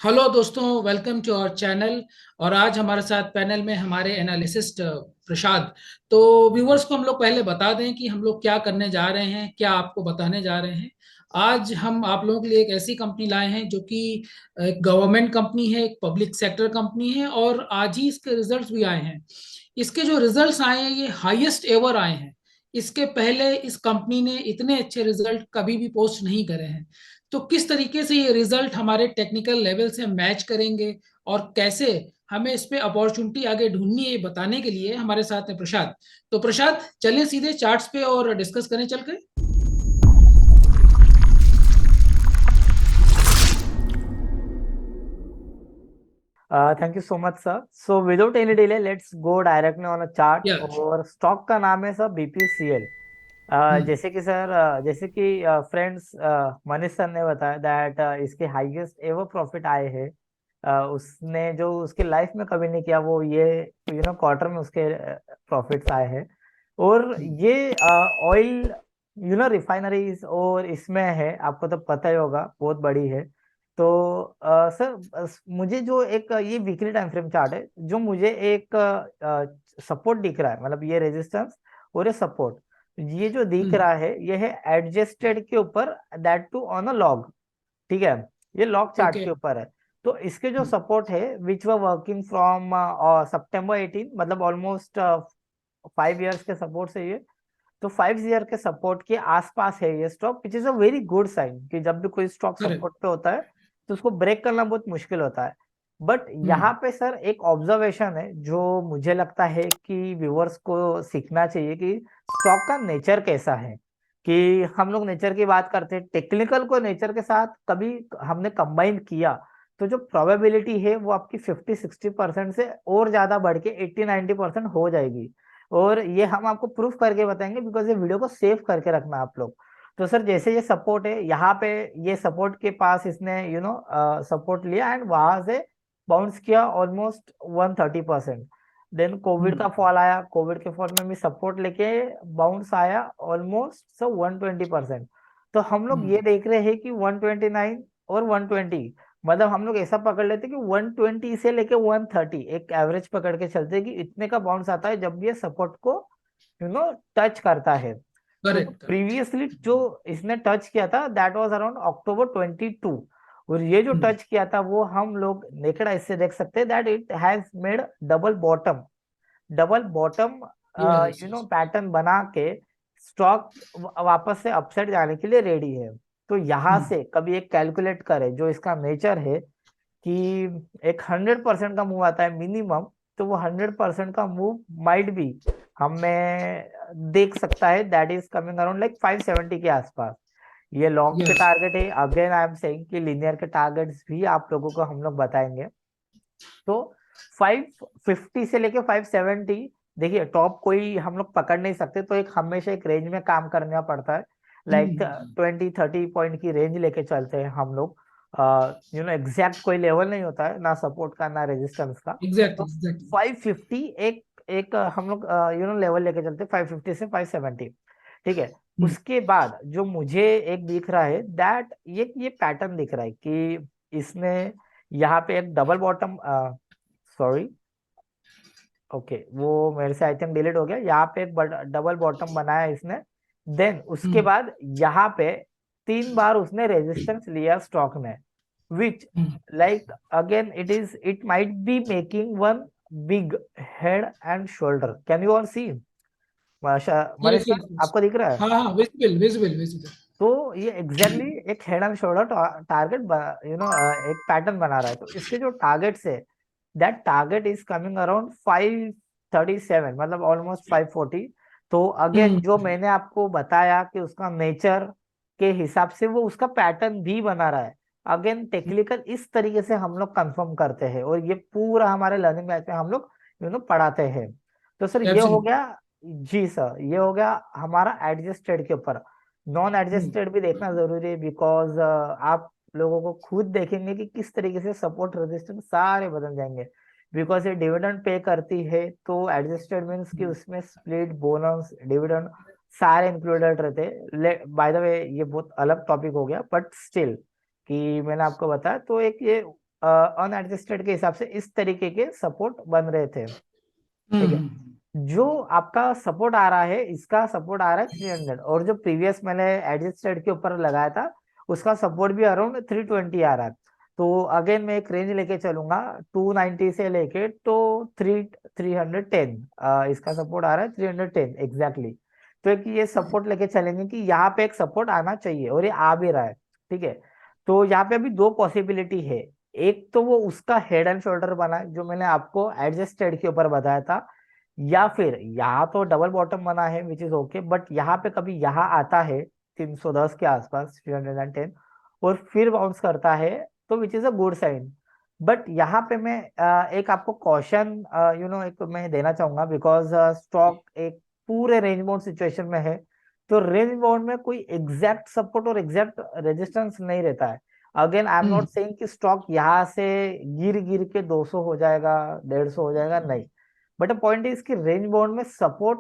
Hello दोस्तों, welcome to our channel. और आज हमारे साथ पैनल में हमारे एनालिसिस्ट प्रसाद। तो व्यूवर्स को हम लोग पहले बता दें कि हम लोग क्या करने जा रहे हैं, क्या आपको बताने जा रहे हैं। आज हम आप लोगों के लिए एक ऐसी कंपनी लाए हैं जो कि एक गवर्नमेंट कंपनी है, एक पब्लिक सेक्टर कंपनी है, और आज ही इसके रिजल्ट्स भी आए हैं। इसके जो रिजल्ट्स आए हैं ये हाईएस्ट एवर आए हैं। इसके पहले इस कंपनी ने इतने अच्छे रिजल्ट कभी भी पोस्ट नहीं करे हैं। तो किस तरीके से ये रिजल्ट हमारे टेक्निकल लेवल से मैच करेंगे और कैसे हमें इस पे अपॉर्चुनिटी आगे ढूंढनी है, ये बताने के लिए हमारे साथ है प्रसाद। तो प्रसाद, चलें सीधे चार्ट्स पे और डिस्कस करें चल के। Thank you so much sir. So without any delay let's go directly on a chart. या और स्टॉक का नाम है सर बीपीसीएल। हम्म। जैसे कि सर जैसे कि फ्रेंड्स मनीष सर ने बताया दैट इसके हाईएस्ट एवर प्रॉफिट आए हैं। उसने जो उसके लाइफ में कभी नहीं किया वो ये क्वार्टर में उसके प्रॉफिट्स आए हैं। और हम्म। ये ऑयल रिफाइनरीज और इसमें है, आपको तो पता ही होगा, बहुत बड़ी है। तो सर मुझे जो एक ये वीकली टाइम फ्रेम चार्ट है, जो मुझे एक सपोर्ट दिख रहा है, मतलब ये रेजिस्टेंस और ये सपोर्ट, ये जो दिख हम्म। रहा है ये है एडजस्टेड के ऊपर, that too on a log. ठीक है, ये लॉग चार्ट ओके। के ऊपर है। तो इसके जो हम्म। सपोर्ट है विच वर वर्किंग फ्रॉम सितंबर 18, मतलब ऑलमोस्ट 5 इयर्स के सपोर्ट से ये। तो 5 ईयर के सपोर्ट के आसपास है ये stock, which is a very good sign कि जब भी कोई स्टॉक करेक्ट। सपोर्ट पे होता है तो उसको ब्रेक करना बहुत मुश्किल होता है। बट यहाँ हम्म। पे सर एक ऑब्जर्वेशन है जो मुझे लगता है कि व्यूअर्स को सीखना चाहिए कि स्टॉक का नेचर कैसा है। कि हम लोग नेचर की बात करते हैं, टेक्निकल को नेचर के साथ कभी हमने कंबाइन किया तो जो प्रोबेबिलिटी है वो आपकी 50-60% से और ज्यादा बढ़ के 80-90% हो जाएगी। और ये हम आपको प्रूफ करके बताएंगे, बिकॉज ये वीडियो को सेव करके रखना आप लोग। तो सर जैसे ये सपोर्ट है यहाँ पे, ये सपोर्ट के पास इसने सपोर्ट लिया एंड वहां से बाउंस किया ऑलमोस्ट 130%। देन कोविड का हम्म। फॉल आया, कोविड के फॉल में भी सपोर्ट लेके बाउंस आया ऑलमोस्ट 120%। तो हम लोग ये हम्म। देख रहे हैं कि 129 और 120, मतलब हम लोग ऐसा पकड़ लेते हैं कि 120 से लेके 130 एक एवरेज पकड़ के चलते हैं कि इतने का बाउंस आता है जब ये सपोर्ट को टच करता है। तो जो करेक्ट करेक्ट। प्रीवियसली जो इसने टच किया था दैट वाज अराउंड अक्टूबर 22, और ये जो हम्म। टच किया था वो हम लोग नेकेड आइज से देख सकते हैं that it has made double bottom. Double bottom yes yes. Pattern बना के स्टॉक वापस से अपसाइड जाने के लिए रेडी है। तो यहाँ हम्म। से कभी एक कैलकुलेट करे जो इसका नेचर है कि एक 100% का मूव आता है मिनिमम, तो वो 100% का मूव माइट बी हमें देख सकता है that is coming around like 570 के आसपास। ये लॉन्ग के यस। टारगेट है, अगेन आई एम सेइंग कि लिनियर के टारगेट्स भी आप लोगों को हम लोग बताएंगे। तो 550 से लेके 570, देखिए टॉप कोई हम लोग पकड़ नहीं सकते, तो एक हमेशा एक रेंज में काम करना पड़ता है। लाइक हम्म। 20-30 पॉइंट की रेंज लेके चलते हैं हम लोग। एग्जैक्ट कोई लेवल नहीं होता है ना सपोर्ट का ना रेजिस्टेंस का। एग्जैक्टली तो एग्जैक्टली। 550 एक एक हम लोग लेवल लेके चलते हैं, 550 से 570। ठीक है, हम्म। उसके बाद जो मुझे एक दिख रहा है दैट ये पैटर्न दिख रहा है कि इसने यहाँ पे एक डबल बॉटम, सॉरी, ओके वो मेरे से आई थिंक डिलीट हो गया, यहाँ पे एक डबल बॉटम बनाया इसने। देन उसके हम्म। बाद यहाँ पे 3 बार उसने रेजिस्टेंस लिया स्टॉक में, which hmm. Like again it might be making one big head and shoulder. Can you all see Manish yes sir, yes yes. आपको दिख रहा है? हाँ हाँ, विजिबल विजिबल विजिबल। तो ये एग्जैक्टली एक हेड एंड शोल्डर टारगेट एक पैटर्न बना रहा है। तो इसके जो टारगेट्स है that target is coming around 537, मतलब ऑलमोस्ट 540। तो अगेन हम्म। जो मैंने आपको बताया कि उसका नेचर के हिसाब से वो उसका पैटर्न भी बना रहा है। अगेन टेक्निकल इस तरीके से हम लोग कंफर्म करते हैं और ये पूरा हमारे लर्निंग बैच में हम लोग पढ़ाते हैं। तो सर ये हो एब्सोल्युटली। गया। जी सर, ये हो गया हमारा एडजस्टेड के ऊपर। नॉन हम्म। एडजस्टेड भी देखना जरूरी है, बिकॉज आप लोगों को खुद देखेंगे कि किस तरीके से सपोर्ट रेजिस्टेंस सारे बदल जाएंगे। बिकॉज ये डिविडेंड पे करती है, तो एडजस्टेड मीन्स कि उसमें स्प्लिट, बोनस, डिविडेंड सारे इंक्लूडेड रहते हैं। बाय द वे ये बहुत अलग टॉपिक हो गया, बट स्टिल कि मैंने आपको बताया, तो एक ये अनएडजस्टेड के हिसाब से इस तरीके के सपोर्ट बन रहे थे। ठीक है। हम्म। जो आपका सपोर्ट आ रहा है, इसका सपोर्ट आ रहा है 300, और जो प्रीवियस मैंने एडजस्टेड के ऊपर लगाया था उसका सपोर्ट भी अराउंड 320 आ रहा है। तो अगेन मैं एक रेंज लेके चलूंगा 290 से लेके तो 310, इसका सपोर्ट आ रहा है 310 एग्जैक्टली। तो एक ये सपोर्ट लेके चलेंगे कि यहाँ पे एक सपोर्ट आना चाहिए, और ये आ भी रहा है। ठीक है। तो यहाँ पे अभी दो पॉसिबिलिटी है। एक तो वो उसका हेड एंड शोल्डर बना है जो मैंने आपको एडजस्टेड के ऊपर बताया था, या फिर यहाँ तो डबल बॉटम बना है विच इज ओके, बट यहाँ पे कभी यहाँ आता है 310 के आसपास 310, और फिर बाउंस करता है, तो which is a good sign. But यहाँ पे मैं एक आपको कॉशन एक मैं देना चाहूंगा, बिकॉज स्टॉक एक पूरे रेंज बाउंड सिचुएशन में है। तो रेंज बाउंड में कोई एग्जैक्ट सपोर्ट और एग्जैक्ट रेजिस्टेंस नहीं रहता है। Again I am hmm. Not saying कि स्टॉक यहाँ से गिर गिर के 200 हो जाएगा, 150 हो जाएगा, नहीं। बट अ पॉइंट इज कि रेंज बाउंड में सपोर्ट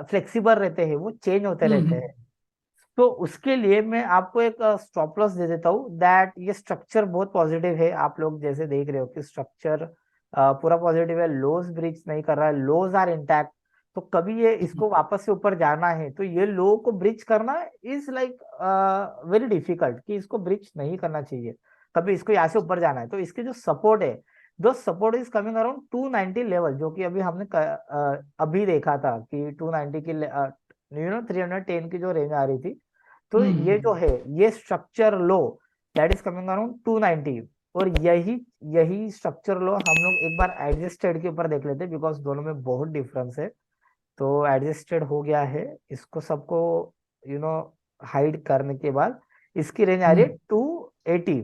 फ्लेक्सिबल रहते हैं, वो चेंज होते रहते हम्म। हैं। तो उसके लिए मैं आपको एक स्टॉप लॉस दे देता हूँ, दैट ये स्ट्रक्चर बहुत पॉजिटिव है। आप लोग जैसे देख रहे हो कि स्ट्रक्चर पूरा पॉजिटिव है, लोज ब्रीच नहीं कर रहा है, लोज आर इंटैक्ट। तो कभी ये हम्म। इसको वापस से ऊपर जाना है तो ये लो को ब्रिज करना इज लाइक वेरी डिफिकल्ट, कि इसको ब्रिज नहीं करना चाहिए। कभी इसको यहाँ से ऊपर जाना है तो इसके जो सपोर्ट है, दो support is coming around 290 level, जो कि अभी हमने अभी देखा था कि 290 की 310 की जो रेंज आ रही थी। तो ये जो हम्म। है ये structure low that is coming around 290, और यही यही स्ट्रक्चर लो हम लोग एक बार एडजस्टेड के ऊपर देख लेते हैं, बिकॉज दोनों में बहुत डिफरेंस है। तो एडजस्टेड हो गया है, इसको सबको यू नो हाइड करने के बाद इसकी रेंज आ रही है हम्म। 280।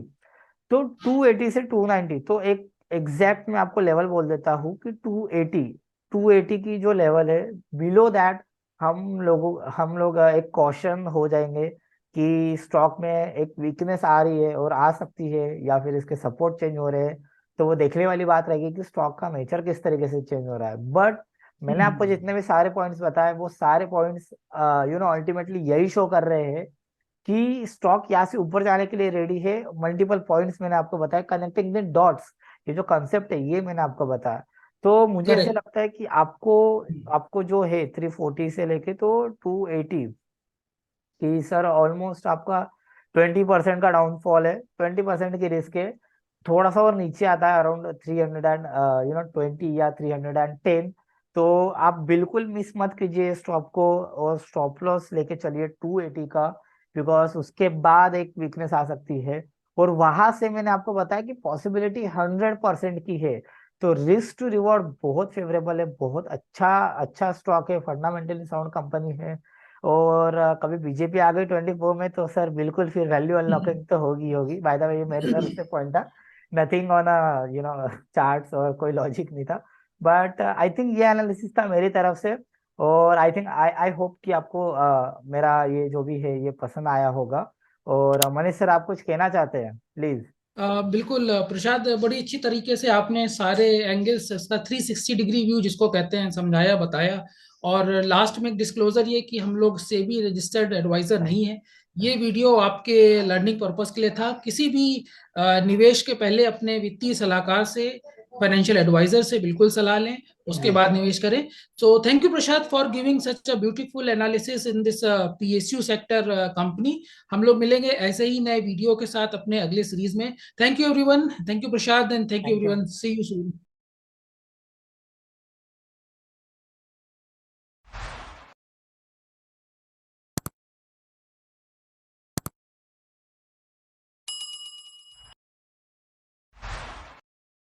तो 280 से 290, तो एक एग्जैक्ट मैं आपको लेवल बोल देता हूँ कि 280 की जो लेवल है, बिलो दैट हम लोग एक कॉशन हो जाएंगे कि स्टॉक में एक वीकनेस आ रही है और आ सकती है, या फिर इसके सपोर्ट चेंज हो रहे हैं। तो वो देखने वाली बात रहेगी कि स्टॉक का नेचर किस तरीके से चेंज हो रहा है। बट मैंने आपको हम्म। जितने भी सारे पॉइंट्स बताए, वो सारे पॉइंट्स अल्टीमेटली यही शो कर रहे हैं कि स्टॉक यहाँ से ऊपर जाने के लिए रेडी है। मल्टीपल पॉइंट्स मैंने आपको बताया, कनेक्टिंग द डॉट्स, ये जो कंसेप्ट है ये मैंने आपको बताया। तो मुझे ऐसे करेक्ट। लगता है कि आपको आपको जो है 340 से लेके तो 280, कि सर ऑलमोस्ट आपका 20% का डाउनफॉल है, 20% की रिस्क है। थोड़ा सा और नीचे आता है अराउंड 300 एंड 20 या 310, तो आप बिल्कुल मिस मत कीजिए स्टॉप को, और स्टॉप लॉस लेके चलिए 280 का, बिकॉज उसके बाद एक वीकनेस आ सकती है। और वहां से मैंने आपको बताया कि पॉसिबिलिटी 100% की है। तो रिस्क टू रिवॉर्ड बहुत फेवरेबल है, बहुत अच्छा अच्छा स्टॉक है, फंडामेंटली साउंड कंपनी है। और कभी बीजेपी आ गई 24 में तो सर बिल्कुल फिर वैल्यू अनलॉकिंग तो होगी होगी। बाय द वे ये मेरी तरफ से पॉइंट था, नथिंग ऑन चार्ट्स, और कोई लॉजिक नहीं था। बट आई थिंक ये एनालिसिस था मेरी तरफ से। और I think I I hope कि आपको मेरा ये जो भी है ये पसंद आया होगा। और मनीष सर, आप कुछ कहना चाहते हैं प्लीज? बिल्कुल प्रसाद, बड़ी अच्छी तरीके से आपने सारे एंगल्स, इसका 360 डिग्री व्यू जिसको कहते हैं, समझाया, बताया। और लास्ट में एक डिस्क्लोजर ये कि हम लोग सेबी रजिस्टर्ड एडवाइजर नहीं है। ये वीडियो आपके लर्निंग पर्पस के लिए था। किसी भी निवेश के पहले अपने वित्तीय सलाहकार से, फाइनेंशियल एडवाइजर से बिल्कुल सलाह लें, उसके जी, बाद निवेश करें। So thank you Prasad for giving such a beautiful analysis in this PSU sector company. हम लोग मिलेंगे ऐसे ही नए वीडियो के साथ अपने अगले सीरीज में। Thank you everyone, thank you Prasad, and thank you thank you. Everyone, see you soon.